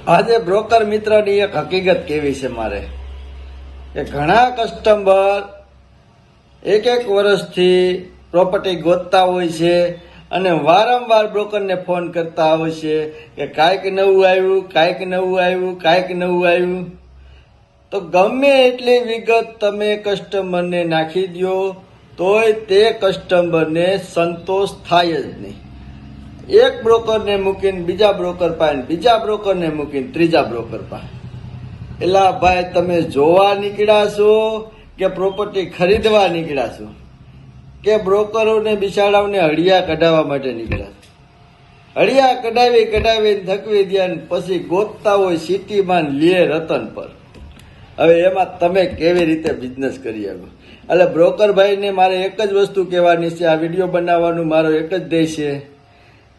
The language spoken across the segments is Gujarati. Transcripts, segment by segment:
આજે બ્રોકર મિત્રની એક હકીકત કેવી છે મારે કે ઘણા કસ્ટમર એક વર્ષથી પ્રોપર્ટી ગોતતા હોય છે અને વારંવાર બ્રોકરને ફોન કરતા હોય છે કે કાંઈક નવું આવ્યું, કાંઈક નવું આવ્યું, કાંઈક નવું આવ્યું. તો ગમે એટલી વિગત તમે કસ્ટમરને નાખી દો તોય તે કસ્ટમરને સંતોષ થાય જ નહીં. એક બ્રોકરને મૂકીને બીજા બ્રોકર પાસે, બીજા બ્રોકરને મૂકીને ત્રીજા બ્રોકર પાસે. એલા ભાઈ, તમે જોવા નીકળ્યા છો કે પ્રોપર્ટી ખરીદવા નીકળ્યા છો કે બ્રોકરોને બિચારાઓને હળિયા કઢાવવા માટે નીકળ્યા છો? હળિયા કઢાવીને થકવી દે ને પછી ગોતતા હોય સિટીમાં લે રતન પર. હવે એમાં તમે કેવી રીતે બિઝનેસ કરી શકો? એટલે બ્રોકર ભાઈને મારે એક જ વસ્તુ કહેવાની છે, આ વિડીયો બનાવવાનું મારો એક જ ધ્યેય છે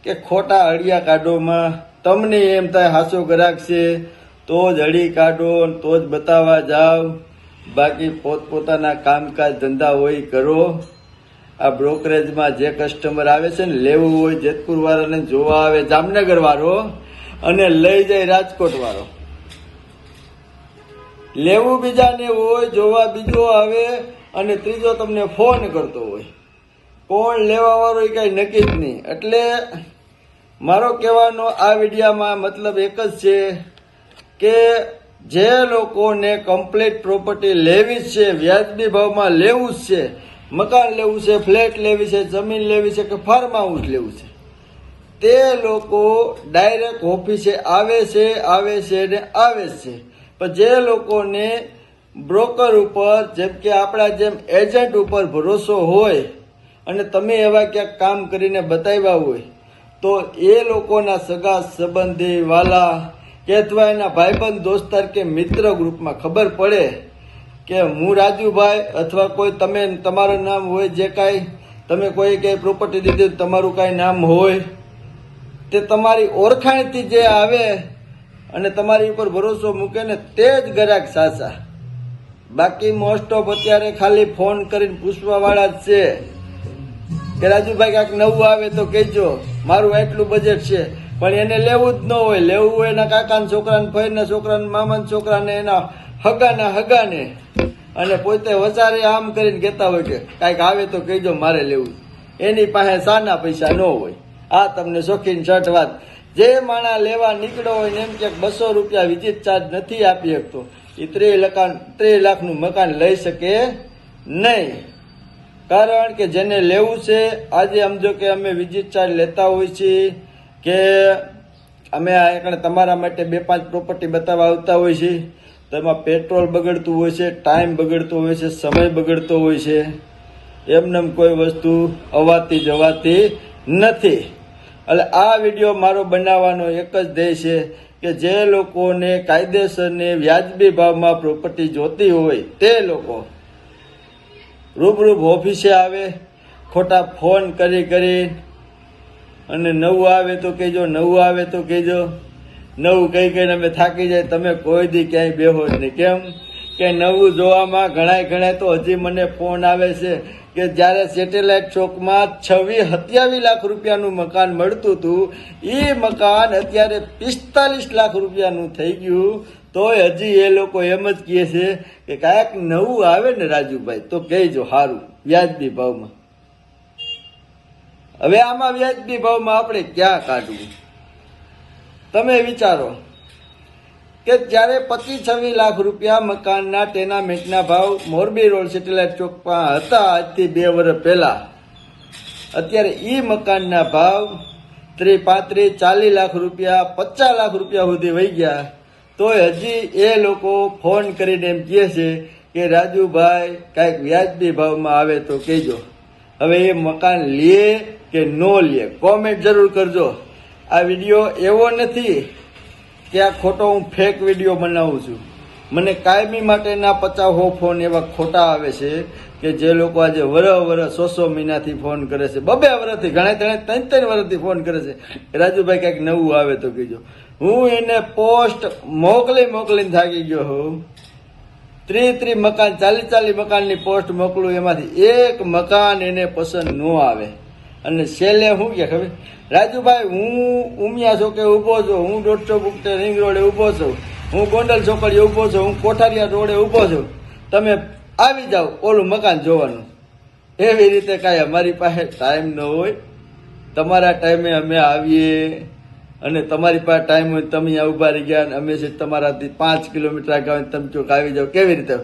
કે ખોટા હળિયા કાઢોમાં તમને એમ થાય હાસો ગ્રાહક છે તો જ હળી કાઢો, તો જ બતાવવા જાઓ. બાકી પોતપોતાના કામકાજ ધંધા હોય કરો. આ બ્રોકરેજમાં જે કસ્ટમર આવે છે ને, લેવું હોય જેતપુર વાળાને, જોવા આવે જામનગર વાળો અને લઈ જાય રાજકોટ વાળો. લેવું બીજાને હોય, જોવા બીજો આવે અને ત્રીજો તમને ફોન કરતો હોય. કોણ લેવા વાળો એ કઈ નક્કી જ નહીં. એટલે મારો કહેવાનો આ વિડીયામાં મતલબ એક જ છે કે જે લોકોને કમ્પ્લીટ પ્રોપર્ટી લેવી જ છે, વ્યાજબી ભાવમાં લેવું જ છે, મકાન લેવું છે, ફ્લેટ લેવી છે, જમીન લેવી છે કે ફાર્મ હાઉસ લેવું છે, તે લોકો ડાયરેક્ટ ઓફિસે આવે છે ને આવે છે. પણ જે લોકોને બ્રોકર ઉપર, જેમ કે આપણા જેમ એજન્ટ ઉપર ભરોસો હોય અને તમે એવા ક્યાંક કામ કરીને બતાવ્યા હોય તો એ લોકોના સગા સંબંધી, વાલા કે અથવા એના ભાઈબંધ, દોસ્તાર કે મિત્ર ગ્રુપમાં ખબર પડે કે હું રાજુભાઈ અથવા કોઈ તમે, તમારું નામ હોય, જે કાંઈ તમે કોઈ કંઈ પ્રોપર્ટી દીધી તમારું કાંઈ નામ હોય, તે તમારી ઓળખાણથી જે આવે અને તમારી ઉપર ભરોસો મૂકે ને તે જ ગ્રાહક સાચા. બાકી મોસ્ટ ઓફ અત્યારે ખાલી ફોન કરીને પૂછવા વાળા જ છે કે રાજુભાઈ કાંઈક નવું આવે તો કહેજો, મારું આટલું બજેટ છે. પણ એને લેવું જ ન હોય. લેવું હોય એના કાકાના છોકરાને, ફઈના છોકરાને, મામાના છોકરાને, એના હગાને અને પોતે વચારે આમ કરીને કહેતા હોય કે કાંઈક આવે તો કહેજો, મારે લેવું. એની પાસે સાના પૈસા ન હોય. આ તમને શોખીન શર્ટ વાત. જે માણા લેવા નીકળ્યો હોય ને એમ કે 200 રૂપિયા વિઝિટ ચાર્જ નથી આપી શકતો, એ 30 લાખનું મકાન લઈ શકે નહીં. કારણ કે જેને લેવું છે, આજે સમજો કે અમે વિઝિટ ચાર્જ લેતા હોય છીએ કે અમે તમારા માટે 2-5 પ્રોપર્ટી બતાવવા આવતા હોય છે, તો એમાં પેટ્રોલ બગડતું હોય છે, ટાઈમ બગડતો હોય છે, સમય બગડતો હોય છે. એમને કોઈ વસ્તુ અવાતી જવાતી નથી. એટલે આ વિડીયો મારો બનાવવાનો એક જ ધ્યેય છે કે જે લોકોને કાયદેસરની વ્યાજબી ભાવમાં પ્રોપર્ટી જોતી હોય તે લોકો રૂબરૂ ઓફિસે આવે. ખોટા ફોન કરી અને નવું આવે તો કહેજો, નવું આવે તો કહેજો, નવું કહીને અમે થાકી જાય. તમે કોઈ દી ક્યાંય બેહો જ નહીં. કેમ કે નવું જોવામાં ઘણા તો હજી મને ફોન આવે છે કે જ્યારે સેટેલાઇટ ચોકમાં 26-27 લાખ રૂપિયાનું મકાન મળતું હતું, એ મકાન અત્યારે 45 લાખ રૂપિયાનું થઈ ગયું. તોય હજી એ લોકો એમ જ કહે છે કે કાંઈક નવું આવે ને રાજુભાઈ તો કહેજો, સારું વ્યાજબી ભાવમાં. હવે આમાં વ્યાજબી ભાવમાં આપણે ક્યાં કાઢવું? તમે વિચારો કે જ્યારે 25-26 લાખ રૂપિયા મકાનના ટેનામેન્ટના ભાવ મોરબી રોડ સેટેલાઇટ ચોકમાં હતા આજથી 2 વર્ષ પહેલા, અત્યારે એ મકાનના ભાવ 30-35-40 લાખ રૂપિયા, 50 લાખ રૂપિયા સુધી વહી ગયા. તોય હજી એ લોકો ફોન કરીને એમ કહે છે કે રાજુભાઈ કાંઈક વ્યાજબી ભાવમાં આવે તો કહેજો. હવે એ મકાન લે કે ન લે, કોમેન્ટ જરૂર કરજો. આ વિડીયો એવો નથી કે આ ખોટો હું ફેક વિડીયો બનાવું છું. મને કાયમી માટેના 50 ફોન એવા ખોટા આવે છે કે જે લોકો આજે વરસ 100 મહિનાથી ફોન કરે છે, 2 વર્ષથી, ઘણા 3 વર્ષથી ફોન કરે છે રાજુભાઈ કાંઈક નવું આવે તો કહેજો. હું એને પોસ્ટ મોકલીને થાકી ગયો હું. 30 મકાન, 40 મકાનની પોસ્ટ મોકલું, એમાંથી એક મકાન એને પસંદ ન આવે. અને છેલ્લે શું કે ખબર, રાજુભાઈ હું ઉમિયા ચોકે ઊભો છું, હું 150 ફૂટ રિંગ રોડે ઊભો છું, હું ગોંડલ ચોકડીએ ઊભો છું, હું કોઠારિયા રોડે ઊભો છું, તમે આવી જાઓ ઓલું મકાન જોવાનું. એવી રીતે કાંઈ અમારી પાસે ટાઈમ ન હોય. તમારા ટાઈમે અમે આવીએ અને તમારી પાસે ટાઈમ હોય તમે અહીંયા ઉભા રહી ગયા અને અમે છે તમારાથી 5 કિલોમીટર આગળ તમે ચોક આવી જાઓ. કેવી રીતે?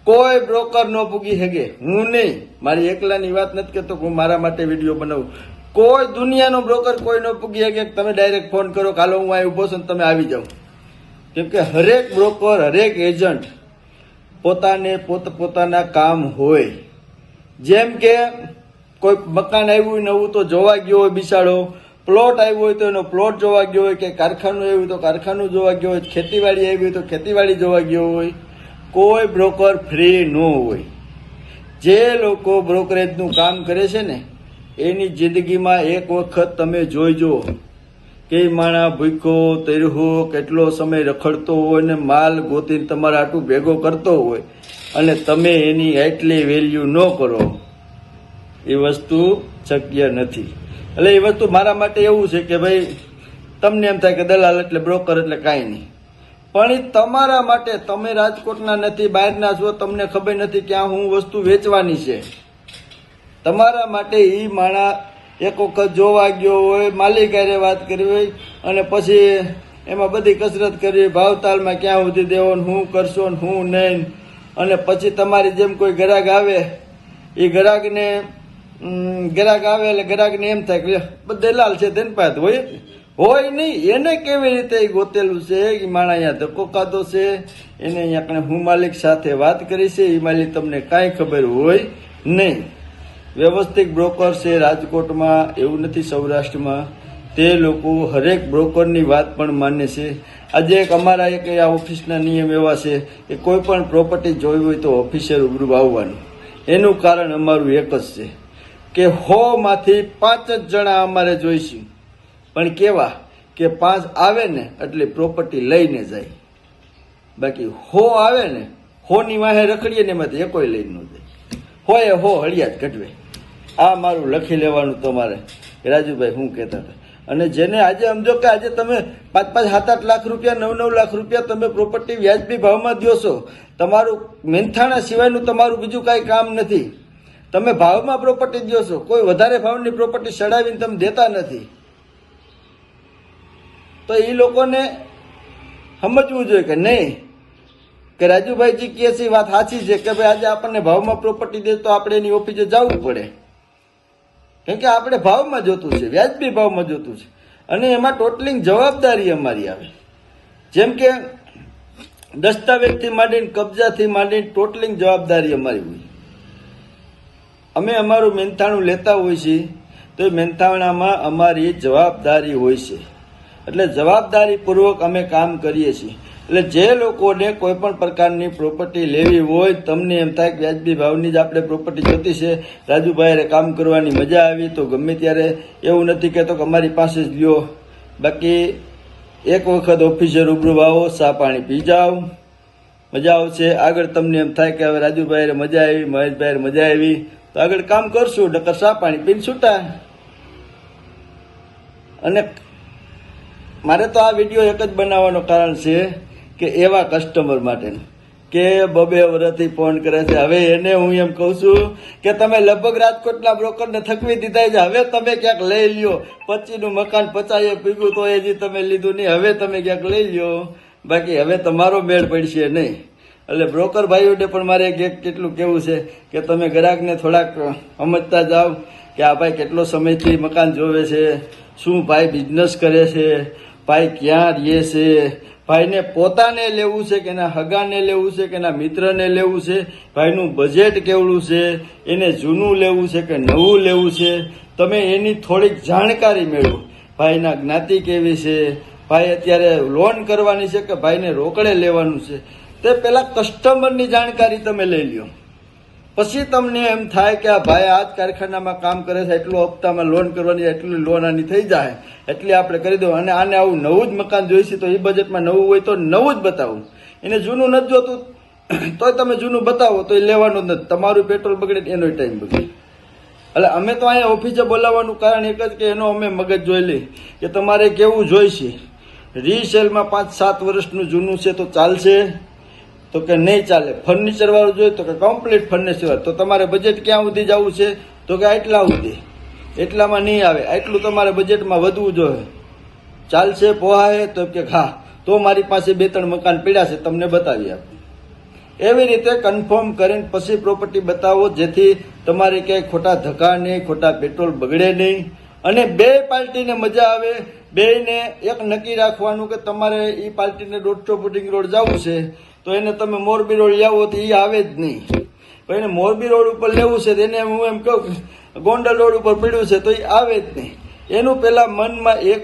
કોઈ બ્રોકર ન પૂગી શકે. હું નહીં, મારી એકલાની વાત નથી કહેતો, હું મારા માટે વિડીયો બનાવું. કોઈ દુનિયાનો બ્રોકર કોઈ ન પૂગી શકે. તમે ડાયરેક્ટ ફોન કરો, કાલો હું અહીં ઉભો છું તમે આવી જાઓ. કેમ કે હરેક બ્રોકર, હરેક એજન્ટ પોતાને પોતાના કામ હોય. જેમ કે કોઈ મકાન આવ્યું નવું તો જોવા ગયો હોય બિચારો, પ્લોટ આવ્યો હોય તો એનો પ્લોટ જોવા ગયો હોય, કે કારખાનું આવ્યું તો કારખાનું જોવા ગયો હોય, ખેતીવાડી આવી હોય તો ખેતીવાડી જોવા ગયો હોય. કોઈ બ્રોકર ફ્રી ન હોય. જે લોકો બ્રોકરેજનું કામ કરે છે ને એની જિંદગીમાં એક વખત તમે જોઈજો કે માણા ભૂખ્યો તર્યો કેટલો સમય રખડતો હોય ને માલ ગોતીને તમારા આટલું ભેગો કરતો હોય અને તમે એની એટલી વેલ્યુ ન કરો, એ વસ્તુ શક્ય નથી. એટલે એ વસ્તુ મારા માટે એવું છે કે ભાઈ તમને એમ થાય કે દલાલ એટલે બ્રોકર એટલે કાંઈ નહીં, પણ એ તમારા માટે, તમે રાજકોટના નથી, બહારના છો, તમને ખબર નથી ક્યાં હું વસ્તુ વેચવાની છે. તમારા માટે એ માણા એક વખત જોવા ગયો હોય, માલિક હારે વાત કરી હોય અને પછી એમાં બધી કસરત કરવી, ભાવતાલમાં ક્યાં સુધી દેવો, હું કરશો ને હું નહીં, અને પછી તમારી જેમ કોઈ ગ્રાહક આવે, એ ગ્રાહકને એટલે ગ્રાહકને એમ થાય કે દલાલ છે તેની પાસે હોય નહીં. એને કેવી રીતે એ ગોતેલું છે, એ માણા અહીંયા ધક્કો ખાધો છે, એને અહીંયા હું માલિક સાથે વાત કરી છે, એ માલિક તમને કાંઈ ખબર હોય નહીં. વ્યવસ્થિત બ્રોકર છે રાજકોટમાં, એવું નથી સૌરાષ્ટ્રમાં. તે લોકો હરેક બ્રોકરની વાત પણ માને છે. આજે એક અમારા એક આ ઓફિસના નિયમ એવા છે કે કોઈ પણ પ્રોપર્ટી જોઈ હોય તો ઓફિસે રૂબરૂ આવવાનું. એનું કારણ અમારું એક જ છે કે 100માંથી 5 જ જણા અમારે જોઈશું, પણ કેવા કે 5 આવે ને એટલે પ્રોપર્ટી લઈને જાય. બાકી 100 આવે ને 100ની વાહે રખડીએ ને એમાંથી એકોય લઈને ન જાય. 100 હળિયા જ કઢવે. આ મારું લખી લેવાનું તમારે રાજુભાઈ શું કહેતા હતા. અને જેને આજે સમજો કે આજે તમે 5-5, 7-8 લાખ રૂપિયા, 9-9 લાખ રૂપિયા તમે પ્રોપર્ટી વ્યાજબી ભાવમાં દો છો, તમારું મહેનતાણા સિવાયનું તમારું બીજું કાંઈ કામ નથી. તમે ભાવમાં પ્રોપર્ટી દો છો, કોઈ વધારે ભાવની પ્રોપર્ટી ચડાવીને તમે દેતા નથી. તો એ લોકોને સમજવું જોઈએ કે નહીં કે રાજુભાઈજી કહે છે વાત સાચી છે કે ભાઈ આજે આપણને ભાવમાં પ્રોપર્ટી દે તો આપણે એની ઓફિસે જવું પડે. કેમ કે આપણે ભાવમાં જોતું છે, વ્યાજબી ભાવમાં જોતું છે, અને એમાં ટોટલિંગ જવાબદારી અમારી આવે. જેમ કે દસ્તાવેજથી માંડીને કબજાથી માંડીને ટોટલિંગ જવાબદારી અમારી હોય. અમે અમારું મહેનતાણું લેતા હોય છીએ તો એ મહેનતાણામાં અમારી જવાબદારી હોય છે. એટલે જવાબદારીપૂર્વક અમે કામ કરીએ છીએ. એટલે જે લોકોને કોઈ પણ પ્રકારની પ્રોપર્ટી લેવી હોય, તમને એમ થાય કે વ્યાજબી ભાવની જ આપણે પ્રોપર્ટી જોતી છે, રાજુભાઈ કામ કરવાની મજા આવી, તો ગમે ત્યારે એવું નથી કહેતો કે અમારી પાસે જ લ્યો. બાકી એક વખત ઓફિસે રૂબરૂ આવો, ચા પાણી પી જાઓ, મજા આવશે. આગળ તમને એમ થાય કે હવે રાજુભાઈ મજા આવી, મહેશભાઈ મજા આવી, તો આગળ કામ કરશું, નકર ચા પાણી પીને છૂટા. અને મારે તો આ વિડીયો એક જ બનાવવાનું કારણ છે કે એવા કસ્ટમર માટેનું કે 2 વર્ષથી ફોન કરે છે. હવે એને હું એમ કહું છું કે તમે લગભગ રાજકોટના બ્રોકરને થકવી દીધા છે, હવે તમે ક્યાંક લઈ લ્યો. 25નું મકાન 50 પીગું તો હજી તમે લીધું નહીં, હવે તમે ક્યાંક લઈ લ્યો. બાકી હવે તમારો મેળ પડશે નહીં. એટલે બ્રોકર ભાઈઓને પણ મારે કેટલું કેવું છે કે તમે ગ્રાહકને થોડાક સમજતા જાઓ કે આ ભાઈ કેટલો સમયથી મકાન જોવે છે, શું ભાઈ બિઝનેસ કરે છે, ભાઈ ક્યાં રહે છે, ભાઈને પોતાને લેવું છે કે એના હગાને લેવું છે કે એના મિત્રને લેવું છે, ભાઈનું બજેટ કેવડું છે, એને જૂનું લેવું છે કે નવું લેવું છે, તમે એની થોડીક જાણકારી મેળવો. ભાઈના જ્ઞાતિ કેવી છે, ભાઈ અત્યારે લોન કરવાની છે કે ભાઈને રોકડે લેવાનું છે, તે પહેલાં કસ્ટમરની જાણકારી તમે લઈ લ્યો. પછી તમને એમ થાય કે આ ભાઈ આ જ કારખાનામાં કામ કરે છે, એટલું હપ્તામાં લોન કરવાની, એટલી લોન આની થઈ જાય, એટલે આપણે કરી દો. અને આને આવું નવું જ મકાન જોઈશે તો એ બજેટમાં નવું હોય તો નવું જ બતાવું. એને જૂનું નથી જોતું તોય તમે જૂનું બતાવો તો એ લેવાનું જ નથી. તમારું પેટ્રોલ બગડે, એનો ટાઈમ બગડે. એટલે અમે તો અહીંયા ઓફિસે બોલાવવાનું કારણ એક જ કે એનો અમે મગજ જોઈ લઈ કે તમારે કેવું જોઈશે. રીસેલમાં 5-7 વર્ષનું જૂનું છે તો ચાલશે તો કે નહીં ચાલે. ફર્નિચર વાળું જોઈએ તો કે કમ્પ્લીટ ફર્નિચર. તો તમારે બજેટ ક્યાં સુધી જવું છે તો કે આટલા સુધી. એટલામાં નહીં આવે, આટલું તમારે બજેટમાં વધવું જોઈએ. ચાલશે પોહાય તો કે હા, તો મારી પાસે 2-3 મકાન પડ્યા છે, તમને બતાવી આપું. એવી રીતે કન્ફર્મ કરીને પછી પ્રોપર્ટી બતાવો, જેથી તમારે ક્યાંય ખોટા ધક્કા નહીં, ખોટા પેટ્રોલ બગડે નહીં અને બે પાર્ટીને મજા આવે. બેયને એક નક્કી રાખવાનું કે તમારે એ પાર્ટીને 150 ફૂટિંગ રોડ જવું છે તો એને તમે મોરબી રોડ લાવો તો એ આવે જ નહીં. પણ એને મોરબી રોડ ઉપર લેવું છે તો એને હું એમ કહું ગોંડલ રોડ ઉપર પડ્યું છે તો એ આવે જ નહીં. એનું પહેલા મનમાં એક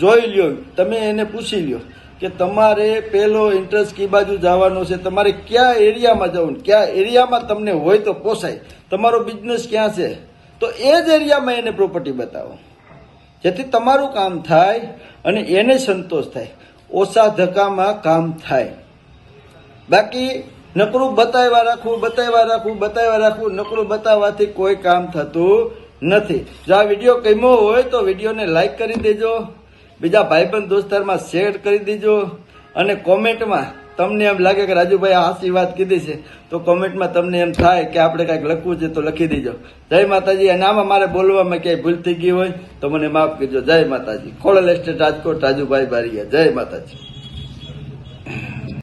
જોઈ લ્યો, તમે એને પૂછી લ્યો કે તમારે પહેલો ઇન્ટરેસ્ટ કી બાજુ જવાનો છે, તમારે કયા એરિયામાં જવું, કયા એરિયામાં તમને હોય તો પોસાય, તમારો બિઝનેસ ક્યાં છે, તો એ જ એરિયામાં એને પ્રોપર્ટી બતાવો, જેથી તમારું કામ થાય અને એને સંતોષ થાય, ઓછા ધક્કામાં કામ થાય. બાકી નકરું બતાવ્યા રાખવું, નકરું બતાવવાથી કોઈ કામ થતું નથી. જો આ વિડીયો ગમ્યો હોય તો વિડીયોને લાઈક કરી દેજો, બીજા ભાઈબંધ દોસ્તારમાં શેર કરી દેજો અને કોમેન્ટમાં તમને એમ લાગે કે રાજુભાઈ આ સાચી વાત કીધી છે તો કોમેન્ટમાં તમને એમ થાય કે આપણે કાંઈક લખવું છે તો લખી દેજો. જય માતાજી. અને આમાં મારે બોલવામાં ક્યાંય ભૂલ થઈ ગઈ હોય તો મને માફ કરજો. જય માતાજી. ખોડલ એસ્ટેટ રાજકોટ, રાજુભાઈ બારીયા. જય માતાજી.